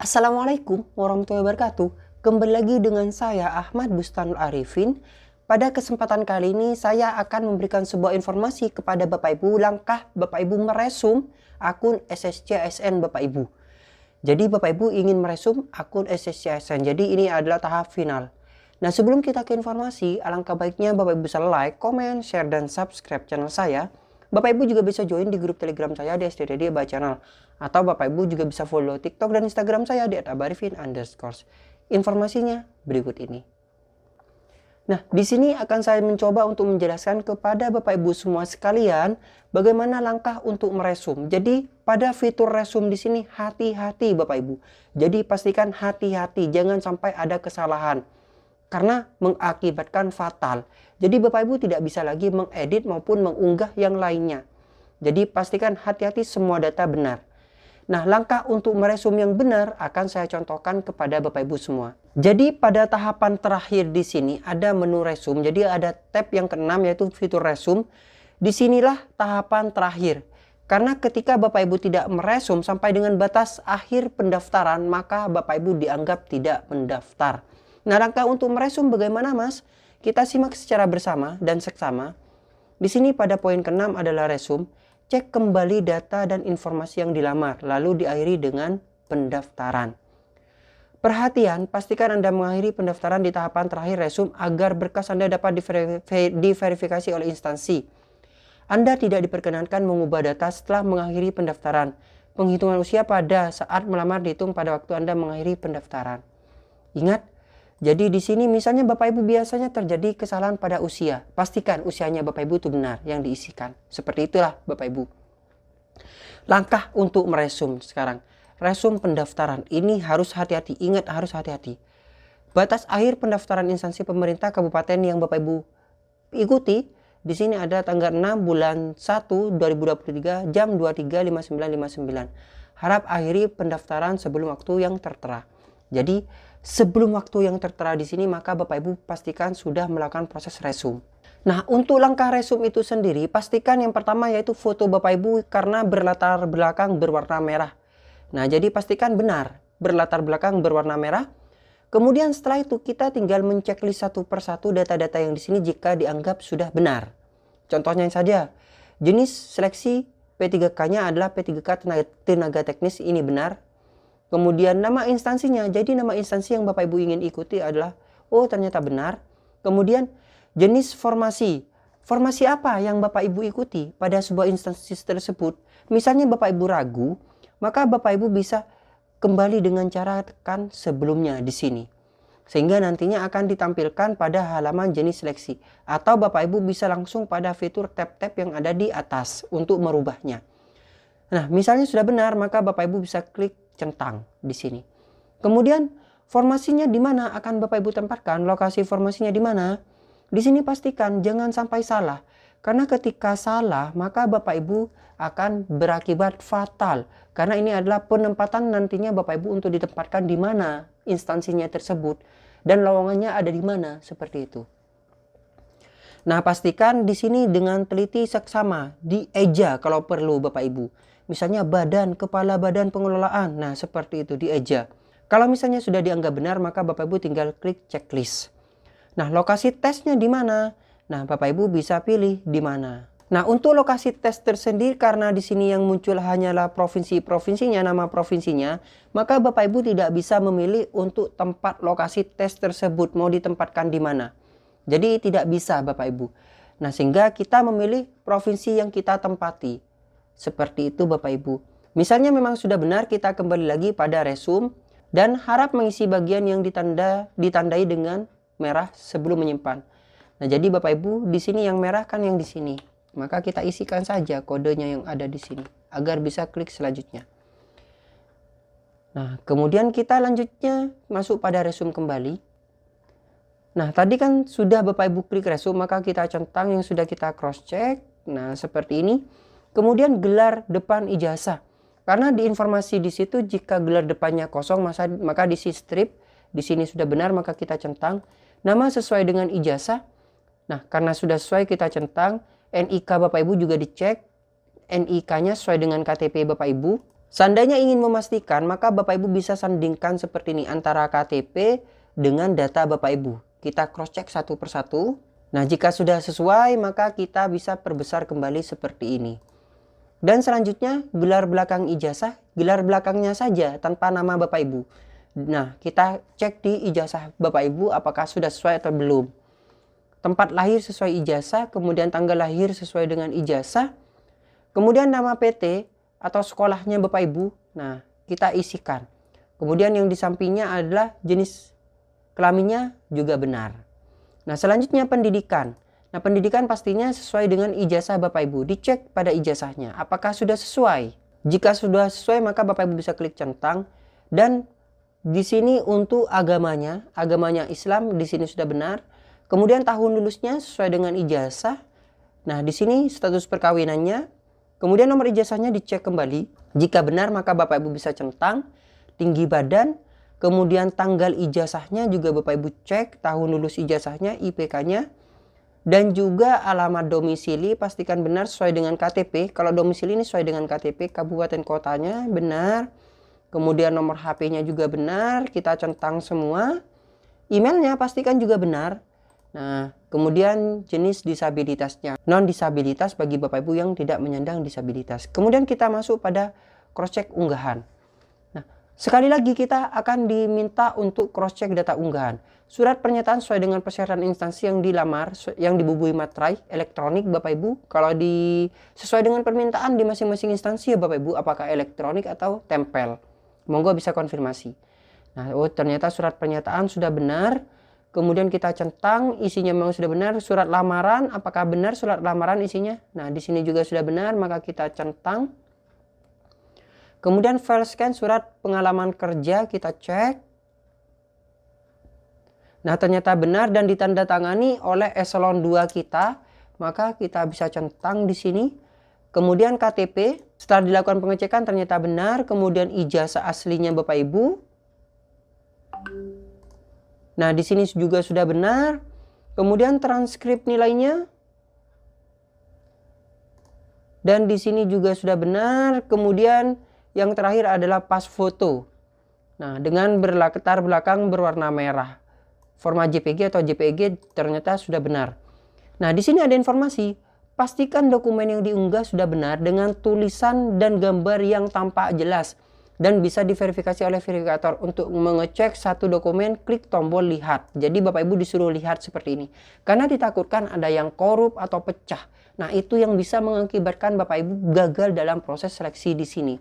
Assalamualaikum warahmatullahi wabarakatuh. Kembali lagi dengan saya Ahmad Bustanul Arifin. Pada kesempatan kali ini saya akan memberikan sebuah informasi kepada Bapak Ibu langkah Bapak Ibu meresum akun SSC ASN Bapak Ibu. Jadi Bapak Ibu ingin meresum akun SSC ASN. Jadi ini adalah tahap final. Nah, sebelum kita ke informasi, alangkah baiknya Bapak Ibu bisa like, comment, share, dan subscribe channel saya. Bapak Ibu juga bisa join di grup Telegram saya di SDDD Baca Channel. Atau Bapak Ibu juga bisa follow TikTok dan Instagram saya di @abarifin_. Informasinya berikut ini. Nah, di sini akan saya mencoba untuk menjelaskan kepada Bapak Ibu semua sekalian bagaimana langkah untuk meresum. Jadi, pada fitur resum di sini hati-hati Bapak Ibu. Jadi, pastikan hati-hati, jangan sampai ada kesalahan. Karena mengakibatkan fatal. Jadi Bapak Ibu tidak bisa lagi mengedit maupun mengunggah yang lainnya. Jadi pastikan hati-hati semua data benar. Nah, langkah untuk meresum yang benar akan saya contohkan kepada Bapak Ibu semua. Jadi pada tahapan terakhir di sini ada menu resum. Jadi ada tab yang keenam yaitu fitur resum. Disinilah tahapan terakhir. Karena ketika Bapak Ibu tidak meresum sampai dengan batas akhir pendaftaran, maka Bapak Ibu dianggap tidak mendaftar. Nah, langkah untuk meresum bagaimana, Mas? Kita simak secara bersama dan seksama. Di sini pada poin ke-6 adalah resum. Cek kembali data dan informasi yang dilamar, lalu diakhiri dengan pendaftaran. Perhatian, pastikan Anda mengakhiri pendaftaran di tahapan terakhir resum agar berkas Anda dapat diverifikasi oleh instansi. Anda tidak diperkenankan mengubah data setelah mengakhiri pendaftaran. Penghitungan usia pada saat melamar dihitung pada waktu Anda mengakhiri pendaftaran. Ingat, jadi di sini misalnya Bapak Ibu biasanya terjadi kesalahan pada usia. Pastikan usianya Bapak Ibu itu benar yang diisikan. Seperti itulah Bapak Ibu. Langkah untuk meresum sekarang. Resum pendaftaran ini harus hati-hati. Ingat, harus hati-hati. Batas akhir pendaftaran instansi pemerintah kabupaten yang Bapak Ibu ikuti di sini ada tanggal 6 bulan 1 2023 jam 23.59.59. Harap akhiri pendaftaran sebelum waktu yang tertera. Jadi sebelum waktu yang tertera di sini maka Bapak Ibu pastikan sudah melakukan proses resum. Nah, untuk langkah resum itu sendiri pastikan yang pertama yaitu foto Bapak Ibu karena berlatar belakang berwarna merah. Nah, jadi pastikan benar berlatar belakang berwarna merah. Kemudian setelah itu kita tinggal menceklis satu persatu data-data yang di sini jika dianggap sudah benar. Contohnya saja, jenis seleksi P3K-nya adalah P3K tenaga teknis, ini benar. Kemudian nama instansinya, jadi nama instansi yang Bapak Ibu ingin ikuti adalah, oh ternyata benar. Kemudian jenis formasi, formasi apa yang Bapak Ibu ikuti pada sebuah instansi tersebut. Misalnya Bapak Ibu ragu, maka Bapak Ibu bisa kembali dengan cara tekan sebelumnya di sini. Sehingga nantinya akan ditampilkan pada halaman jenis seleksi. Atau Bapak Ibu bisa langsung pada fitur tab-tab yang ada di atas untuk merubahnya. Nah, misalnya sudah benar, maka Bapak Ibu bisa klik centang di sini. Kemudian formasinya di mana akan Bapak Ibu tempatkan, lokasi formasinya di mana? Di sini pastikan jangan sampai salah. Karena ketika salah, maka Bapak Ibu akan berakibat fatal. Karena ini adalah penempatan nantinya Bapak Ibu untuk ditempatkan di mana instansinya tersebut dan lowongannya ada di mana, seperti itu. Nah, pastikan di sini dengan teliti seksama, dieja kalau perlu Bapak Ibu. Misalnya badan, kepala badan pengelolaan. Nah, seperti itu dieja. Kalau misalnya sudah dianggap benar, maka Bapak Ibu tinggal klik checklist. Nah, lokasi tesnya di mana? Nah, Bapak Ibu bisa pilih di mana. Nah, untuk lokasi tes tersendiri karena di sini yang muncul hanyalah provinsi-provinsinya, nama provinsinya, maka Bapak Ibu tidak bisa memilih untuk tempat lokasi tes tersebut mau ditempatkan di mana. Jadi tidak bisa Bapak Ibu. Nah, sehingga kita memilih provinsi yang kita tempati. Seperti itu Bapak Ibu. Misalnya memang sudah benar, kita kembali lagi pada resum dan harap mengisi bagian yang ditandai dengan merah sebelum menyimpan. Nah, jadi Bapak Ibu di sini yang merah kan yang di sini. Maka kita isikan saja kodenya yang ada di sini agar bisa klik selanjutnya. Nah, kemudian kita lanjutnya masuk pada resum kembali. Nah, tadi kan sudah Bapak Ibu klik resum, maka kita centang yang sudah kita cross check. Nah, seperti ini. Kemudian gelar depan ijazah. Karena di informasi di situ jika gelar depannya kosong maka diisi strip. Di sini sudah benar maka kita centang nama sesuai dengan ijazah. Nah, karena sudah sesuai kita centang. NIK Bapak Ibu juga dicek. NIK-nya sesuai dengan KTP Bapak Ibu. Seandainya ingin memastikan, maka Bapak Ibu bisa sandingkan seperti ini antara KTP dengan data Bapak Ibu. Kita cross check satu persatu. Nah, jika sudah sesuai, maka kita bisa perbesar kembali seperti ini. Dan selanjutnya, gelar belakang ijazah, gelar belakangnya saja tanpa nama Bapak Ibu. Nah, kita cek di ijazah Bapak Ibu apakah sudah sesuai atau belum. Tempat lahir sesuai ijazah, kemudian tanggal lahir sesuai dengan ijazah, kemudian nama PT atau sekolahnya Bapak Ibu. Nah, kita isikan. Kemudian yang di sampingnya adalah jenis kelaminnya juga benar. Nah, selanjutnya pendidikan. Nah, pendidikan pastinya sesuai dengan ijazah Bapak Ibu. Dicek pada ijazahnya apakah sudah sesuai. Jika sudah sesuai, maka Bapak Ibu bisa klik centang. Dan di sini untuk agamanya Islam, di sini sudah benar. Kemudian tahun lulusnya sesuai dengan ijazah. Nah, di sini status perkawinannya. Kemudian nomor ijazahnya dicek kembali. Jika benar, maka Bapak Ibu bisa centang. Tinggi badan. Kemudian tanggal ijazahnya juga Bapak Ibu cek. Tahun lulus ijazahnya, IPK-nya. Dan juga alamat domisili pastikan benar sesuai dengan KTP. Kalau domisili ini sesuai dengan KTP kabupaten kotanya benar. Kemudian nomor HP-nya juga benar. Kita centang semua. Emailnya pastikan juga benar. Nah, kemudian jenis disabilitasnya. Non disabilitas bagi Bapak Ibu yang tidak menyandang disabilitas. Kemudian kita masuk pada cross check unggahan. Nah, sekali lagi kita akan diminta untuk cross check data unggahan. Surat pernyataan sesuai dengan persyaratan instansi yang dilamar, yang dibubuhi materai elektronik Bapak Ibu. Kalau sesuai dengan permintaan di masing-masing instansi ya Bapak Ibu, apakah elektronik atau tempel. Monggo bisa konfirmasi. Nah, ternyata surat pernyataan sudah benar. Kemudian kita centang, isinya memang sudah benar. Surat lamaran, apakah benar surat lamaran isinya? Nah, di sini juga sudah benar, maka kita centang. Kemudian file scan surat pengalaman kerja kita cek. Nah, ternyata benar dan ditandatangani oleh eselon 2 kita, maka kita bisa centang di sini. Kemudian KTP, setelah dilakukan pengecekan ternyata benar, kemudian ijazah aslinya Bapak Ibu. Nah, di sini juga sudah benar. Kemudian transkrip nilainya. Dan di sini juga sudah benar. Kemudian yang terakhir adalah pas foto. Nah, dengan berlatar belakang berwarna merah. Format JPG atau JPEG ternyata sudah benar. Nah, di sini ada informasi. Pastikan dokumen yang diunggah sudah benar dengan tulisan dan gambar yang tampak jelas dan bisa diverifikasi oleh verifikator. Untuk mengecek satu dokumen, klik tombol lihat. Jadi Bapak Ibu disuruh lihat seperti ini. Karena ditakutkan ada yang korup atau pecah. Nah, itu yang bisa mengakibatkan Bapak Ibu gagal dalam proses seleksi di sini.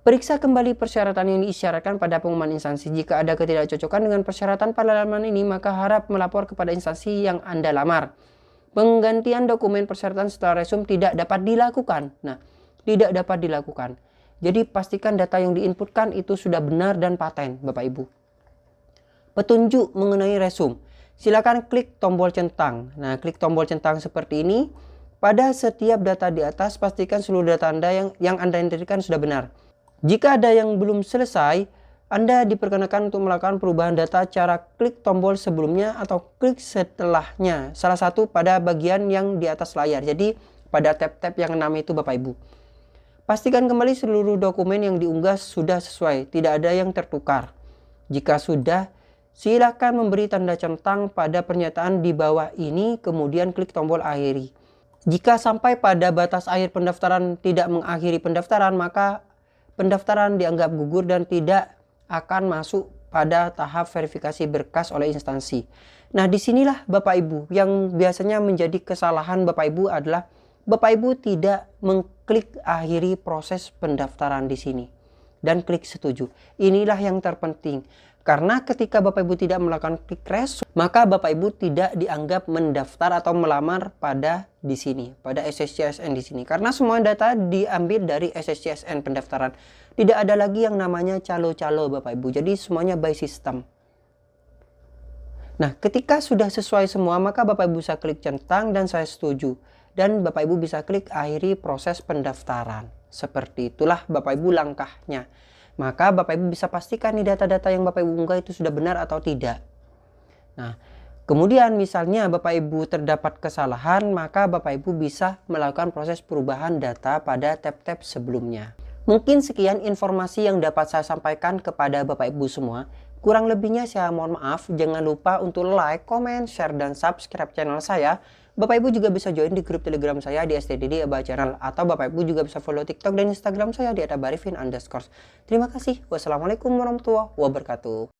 Periksa kembali persyaratan yang diisyaratkan pada pengumuman instansi. Jika ada ketidakcocokan dengan persyaratan pada laman ini, maka harap melapor kepada instansi yang Anda lamar. Penggantian dokumen persyaratan setelah resum tidak dapat dilakukan. Nah, tidak dapat dilakukan. Jadi pastikan data yang diinputkan itu sudah benar dan paten, Bapak Ibu. Petunjuk mengenai resum. Silakan klik tombol centang. Nah, klik tombol centang seperti ini. Pada setiap data di atas, pastikan seluruh data Anda yang Anda inputkan sudah benar. Jika ada yang belum selesai, Anda diperkenakan untuk melakukan perubahan data cara klik tombol sebelumnya atau klik setelahnya. Salah satu pada bagian yang di atas layar. Jadi pada tab-tab yang 6 itu Bapak Ibu. Pastikan kembali seluruh dokumen yang diunggah sudah sesuai, tidak ada yang tertukar. Jika sudah, silakan memberi tanda centang pada pernyataan di bawah ini, kemudian klik tombol akhiri. Jika sampai pada batas akhir pendaftaran tidak mengakhiri pendaftaran, maka pendaftaran dianggap gugur dan tidak akan masuk pada tahap verifikasi berkas oleh instansi. Nah, disinilah Bapak Ibu yang biasanya menjadi kesalahan Bapak Ibu adalah Bapak Ibu tidak mengklik akhiri proses pendaftaran di sini dan klik setuju. Inilah yang terpenting. Karena ketika Bapak Ibu tidak melakukan klik resum, maka Bapak Ibu tidak dianggap mendaftar atau melamar pada di sini, pada SSCSN di sini. Karena semua data diambil dari SSCSN pendaftaran. Tidak ada lagi yang namanya calo-calo Bapak Ibu. Jadi semuanya by system. Nah, ketika sudah sesuai semua, maka Bapak Ibu bisa klik centang dan saya setuju. Dan Bapak Ibu bisa klik akhiri proses pendaftaran. Seperti itulah Bapak Ibu langkahnya. Maka Bapak Ibu bisa pastikan nih data-data yang Bapak Ibu unggah itu sudah benar atau tidak. Nah, Kemudian misalnya Bapak Ibu terdapat kesalahan, maka Bapak Ibu bisa melakukan proses perubahan data pada tab-tab sebelumnya. Mungkin sekian informasi yang dapat saya sampaikan kepada Bapak Ibu semua. Kurang lebihnya saya mohon maaf. Jangan lupa untuk like, comment, share, dan subscribe channel saya. Bapak Ibu juga bisa join di grup Telegram saya di STDD Aba Channel, atau Bapak Ibu juga bisa follow TikTok dan Instagram saya di @abarifin_. Terima kasih. Wassalamualaikum warahmatullahi wabarakatuh.